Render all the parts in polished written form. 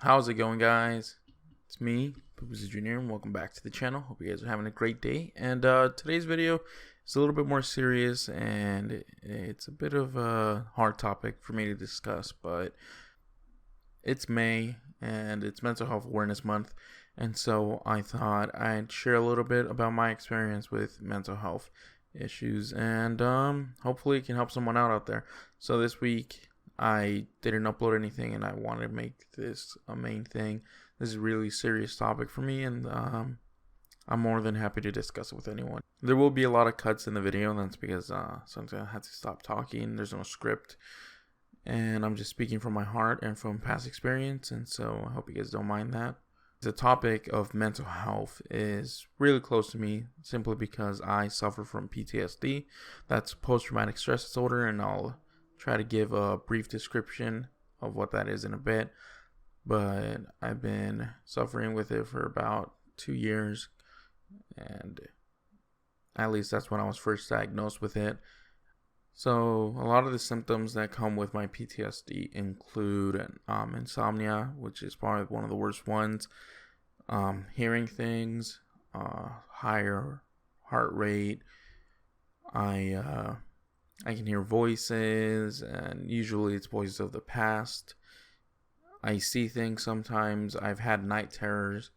How's it going, guys? It's me, PupusaJr, and welcome back to the channel. Hope you guys are having a great day. And today's video is a little bit more serious, and it's a bit of a hard topic for me to discuss, but it's May, and it's Mental Health Awareness Month, and so I thought I'd share a little bit about my experience with mental health issues, and hopefully it can help someone out there. So this week, I didn't upload anything, and I wanted to make this a main thing. This is a really serious topic for me, and I'm more than happy to discuss it with anyone. There will be a lot of cuts in the video, and that's because sometimes I had to stop talking. There's no script, and I'm just speaking from my heart and from past experience, and so I hope you guys don't mind that. The topic of mental health is really close to me simply because I suffer from PTSD. That's post-traumatic stress disorder, and I'll try to give a brief description of what that is in a bit, but I've been suffering with it for about 2 years, and at least that's when I was first diagnosed with it. So a lot of the symptoms that come with my PTSD include insomnia, which is probably one of the worst ones, hearing things, higher heart rate. I can hear voices, and usually it's voices of the past. I see things sometimes. I've had night terrors.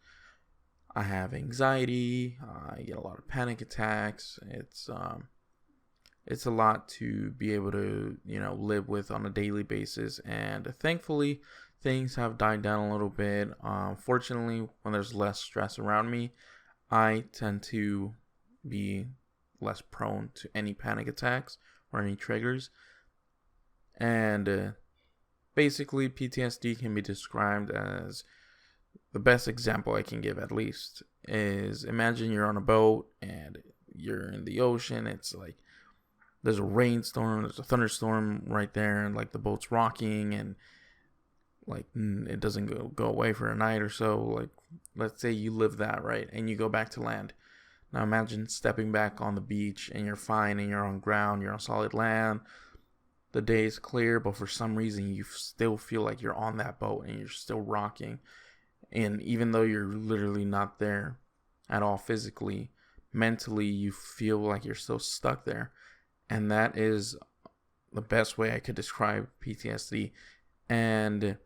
I have anxiety. I get a lot of panic attacks. It's a lot to be able to, live with on a daily basis. And thankfully, things have died down a little bit. Fortunately, when there's less stress around me, I tend to be less prone to any panic attacks or any triggers. And basically, PTSD can be described as, the best example I can give at least is, imagine you're on a boat and you're in the ocean. It's like there's a rainstorm, there's a thunderstorm right there, and like the boat's rocking, and like it doesn't go away for a night or so. Like, let's say you live that, right, and you go back to land. Now imagine stepping back on the beach and you're fine and you're on ground, you're on solid land. The day is clear, but for some reason you still feel like you're on that boat and you're still rocking. And even though you're literally not there at all physically, mentally you feel like you're still stuck there. And that is the best way I could describe PTSD. And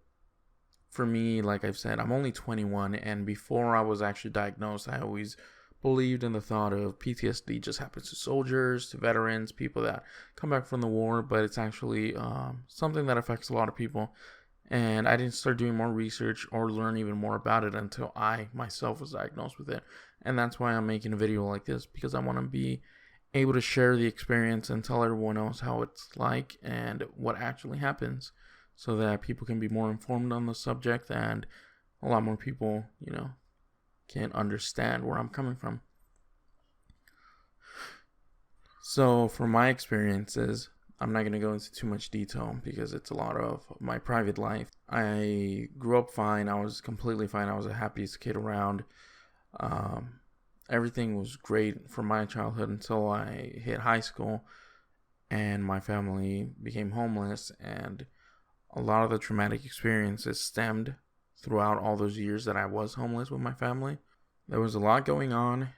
for me, like I've said, I'm only 21, and before I was actually diagnosed, I always believed in the thought of PTSD just happens to soldiers, to veterans, people that come back from the war, but it's actually something that affects a lot of people. And I didn't start doing more research or learn even more about it until I myself was diagnosed with it. And that's why I'm making a video like this, because I want to be able to share the experience and tell everyone else how it's like and what actually happens, so that people can be more informed on the subject and a lot more people, can understand where I'm coming from. So for my experiences, I'm not going to go into too much detail because it's a lot of my private life. I grew up fine. I was completely fine. I was the happiest kid around. Everything was great for my childhood until I hit high school and my family became homeless, and a lot of the traumatic experiences stemmed throughout all those years that I was homeless with my family. There was a lot going on.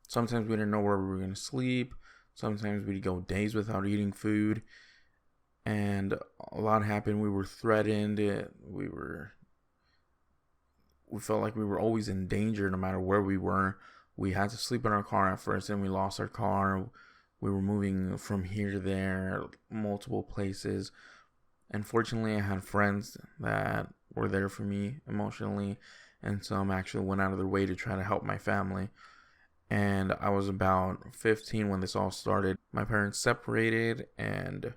Sometimes we didn't know where we were going to sleep. Sometimes we'd go days without eating food. And a lot happened. We were threatened. We felt like we were always in danger no matter where we were. We had to sleep in our car at first, and we lost our car. We were moving from here to there, multiple places. And fortunately, I had friends that were there for me emotionally, and some actually went out of their way to try to help my family. And I was about 15 when this all started. My parents separated, and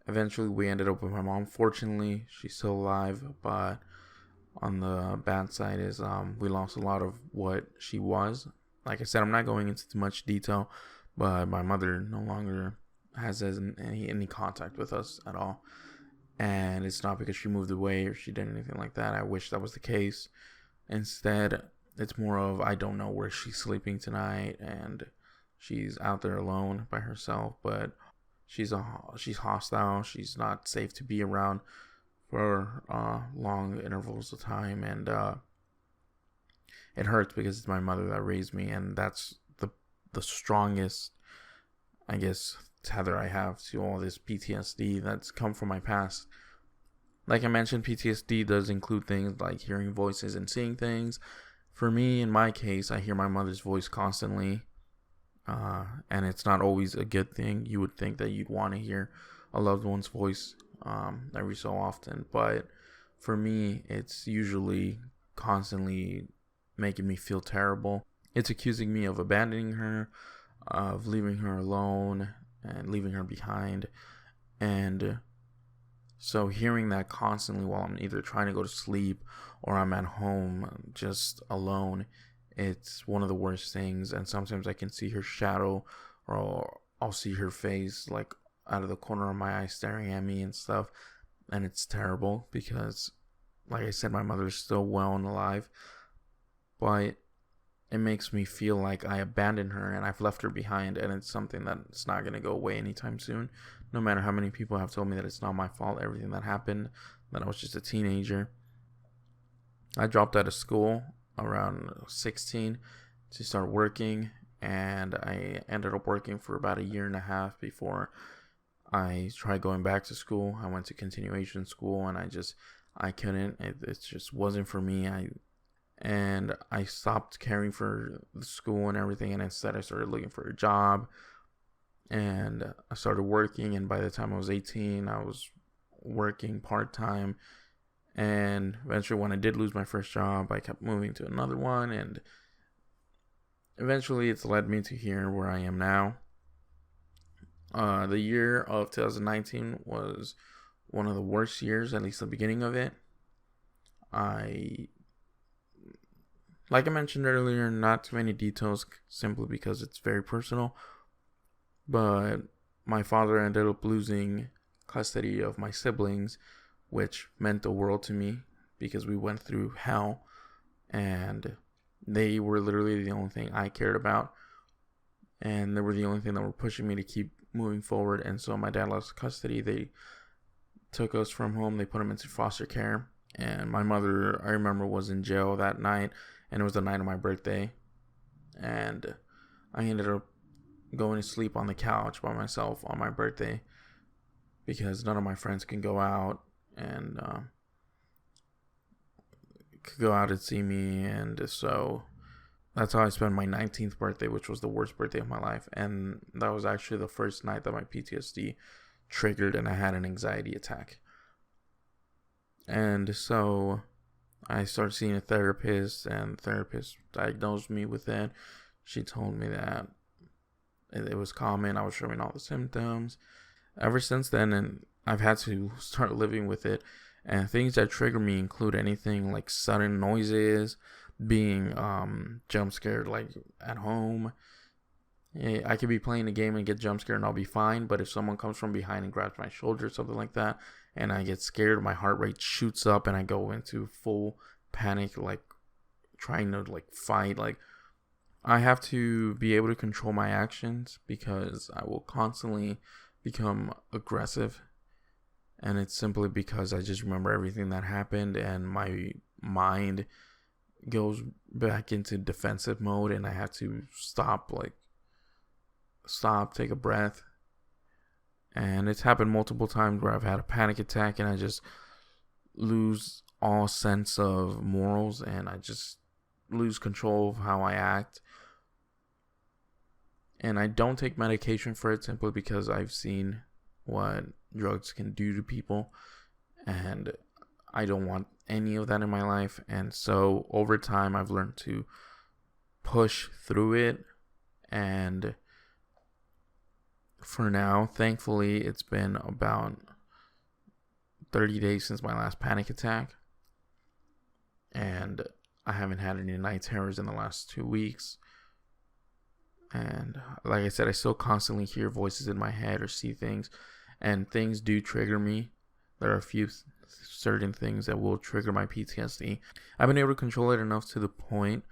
eventually we ended up with my mom. Fortunately, she's still alive, but on the bad side is we lost a lot of what she was. Like I said, I'm not going into too much detail, but my mother no longer has any contact with us at all. And it's not because she moved away or she did anything like that. I wish that was the case. Instead, it's more of, I don't know where she's sleeping tonight, and she's out there alone by herself, but she's hostile. She's not safe to be around for long intervals of time, and it hurts because it's my mother that raised me, and that's the strongest, I guess, tether I have to all this PTSD that's come from my past. Like I mentioned, PTSD does include things like hearing voices and seeing things. For me, in my case, I hear my mother's voice constantly, and it's not always a good thing. You would think that you'd want to hear a loved one's voice every so often, but for me, it's usually constantly making me feel terrible. It's accusing me of abandoning her, of leaving her alone, and leaving her behind. And so hearing that constantly while I'm either trying to go to sleep or I'm at home just alone, it's one of the worst things. And sometimes I can see her shadow, or I'll see her face like out of the corner of my eye staring at me and stuff. And it's terrible because, like I said, my mother's still well and alive. But it makes me feel like I abandoned her and I've left her behind, and it's something that's not going to go away anytime soon. No matter how many people have told me that it's not my fault, everything that happened, that I was just a teenager. I dropped out of school around 16 to start working, and I ended up working for about a year and a half before I tried going back to school. I went to continuation school, and I couldn't. It just wasn't for me. I stopped caring for the school and everything, and instead I started looking for a job, and I started working, and by the time I was 18, I was working part-time, and eventually when I did lose my first job, I kept moving to another one, and eventually it's led me to here where I am now. The year of 2019 was one of the worst years, at least the beginning of it. Like I mentioned earlier, not too many details simply because it's very personal, but my father ended up losing custody of my siblings, which meant the world to me because we went through hell, and they were literally the only thing I cared about, and they were the only thing that were pushing me to keep moving forward. And so my dad lost custody. They took us from home. They put him into foster care, and my mother, I remember, was in jail that night. And it was the night of my birthday. And I ended up going to sleep on the couch by myself on my birthday because none of my friends can go out and see me. And so that's how I spent my 19th birthday, which was the worst birthday of my life. And that was actually the first night that my PTSD triggered and I had an anxiety attack. And so I started seeing a therapist, and the therapist diagnosed me with it. She told me that it was common. I was showing all the symptoms. Ever since then, and I've had to start living with it. And things that trigger me include anything like sudden noises, being jump scared like at home. I could be playing a game and get jump scared and I'll be fine, but if someone comes from behind and grabs my shoulder or something like that, and I get scared, my heart rate shoots up and I go into full panic, like trying to like fight. Like I have to be able to control my actions because I will constantly become aggressive, and it's simply because I just remember everything that happened and my mind goes back into defensive mode, and I have to stop, take a breath. And it's happened multiple times where I've had a panic attack and I just lose all sense of morals and I just lose control of how I act. And I don't take medication for it simply because I've seen what drugs can do to people, and I don't want any of that in my life. And so over time I've learned to push through it, and for now, thankfully, it's been about 30 days since my last panic attack, and I haven't had any night terrors in the last 2 weeks. And like I said, I still constantly hear voices in my head or see things, and things do trigger me. There are a few certain things that will trigger my PTSD. I've been able to control it enough to the point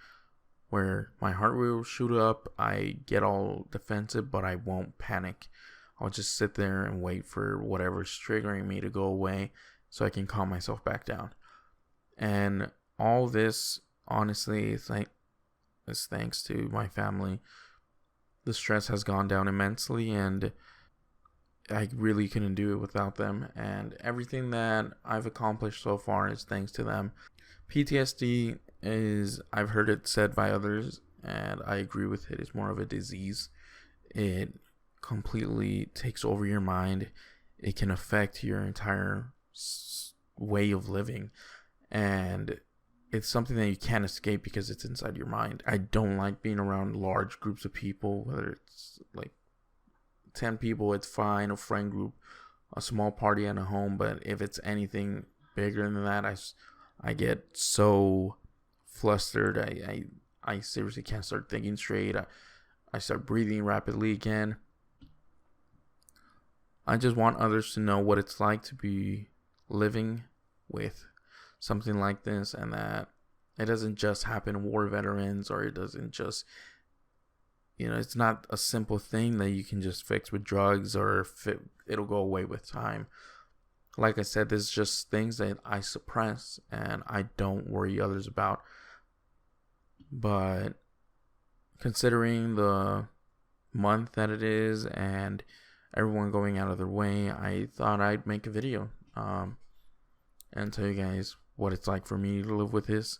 where my heart will shoot up, I get all defensive, but I won't panic. I'll just sit there and wait for whatever's triggering me to go away, so I can calm myself back down. And all this, honestly, is thanks to my family. The stress has gone down immensely, and I really couldn't do it without them. And everything that I've accomplished so far is thanks to them. PTSD is, I've heard it said by others, and I agree with it, it's more of a disease. It completely takes over your mind. It can affect your entire way of living, and it's something that you can't escape because it's inside your mind. I don't like being around large groups of people, whether it's like 10 people, it's fine, a friend group, a small party at a home. But if it's anything bigger than that, I get so flustered. I seriously can't start thinking straight. I start breathing rapidly again. I just want others to know what it's like to be living with something like this, and that it doesn't just happen to war veterans, or it doesn't just, it's not a simple thing that you can just fix with drugs, or it'll go away with time. Like I said, there's just things that I suppress and I don't worry others about. But considering the month that it is and everyone going out of their way, I thought I'd make a video and tell you guys what it's like for me to live with this.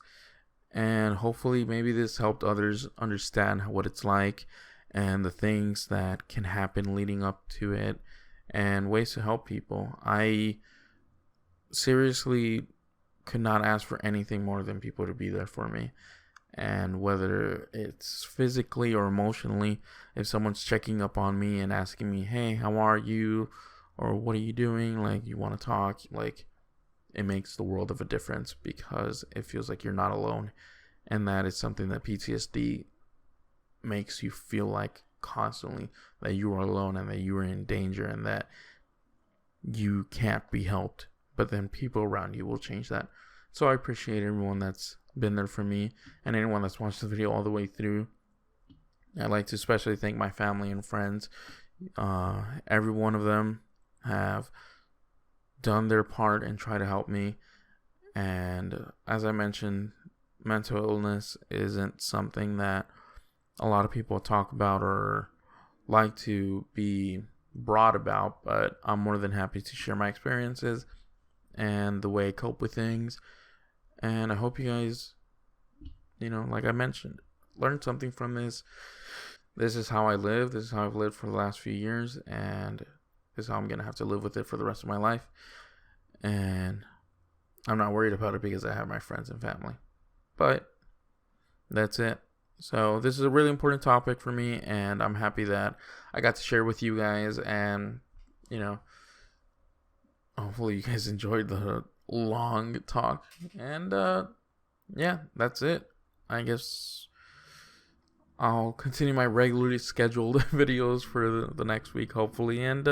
And hopefully maybe this helped others understand what it's like and the things that can happen leading up to it and ways to help people. I seriously could not ask for anything more than people to be there for me. And whether it's physically or emotionally, if someone's checking up on me and asking me, hey, how are you? Or what are you doing? Like, you want to talk? Like, it makes the world of a difference, because it feels like you're not alone. And that is something that PTSD makes you feel like constantly, that you are alone and that you are in danger and that you can't be helped. But then people around you will change that. So I appreciate everyone that's been there for me, and anyone that's watched the video all the way through. I'd like to especially thank my family and friends. Every one of them have done their part and try to help me. And as I mentioned, mental illness isn't something that a lot of people talk about or like to be broad about, but I'm more than happy to share my experiences and the way I cope with things. And I hope you guys, like I mentioned, learned something from this. This is how I live. This is how I've lived for the last few years. And this is how I'm going to have to live with it for the rest of my life. And I'm not worried about it because I have my friends and family. But that's it. So this is a really important topic for me. And I'm happy that I got to share with you guys. And, hopefully you guys enjoyed the long talk. And yeah, that's it. I guess I'll continue my regularly scheduled videos for the next week, hopefully. And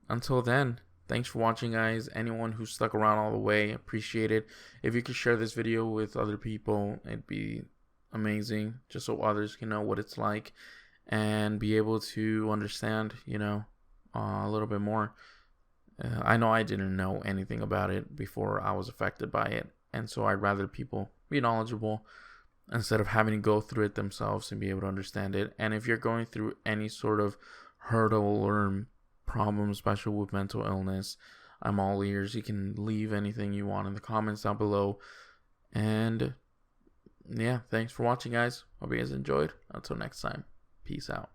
until then, thanks for watching, guys. Anyone who stuck around all the way, appreciate it. If you could share this video with other people, it'd be amazing, just so others can know what it's like and be able to understand, a little bit more. I know I didn't know anything about it before I was affected by it, and so I'd rather people be knowledgeable instead of having to go through it themselves and be able to understand it. And if you're going through any sort of hurdle or problem, especially with mental illness, I'm all ears. You can leave anything you want in the comments down below. And yeah, thanks for watching, guys. Hope you guys enjoyed. Until next time, peace out.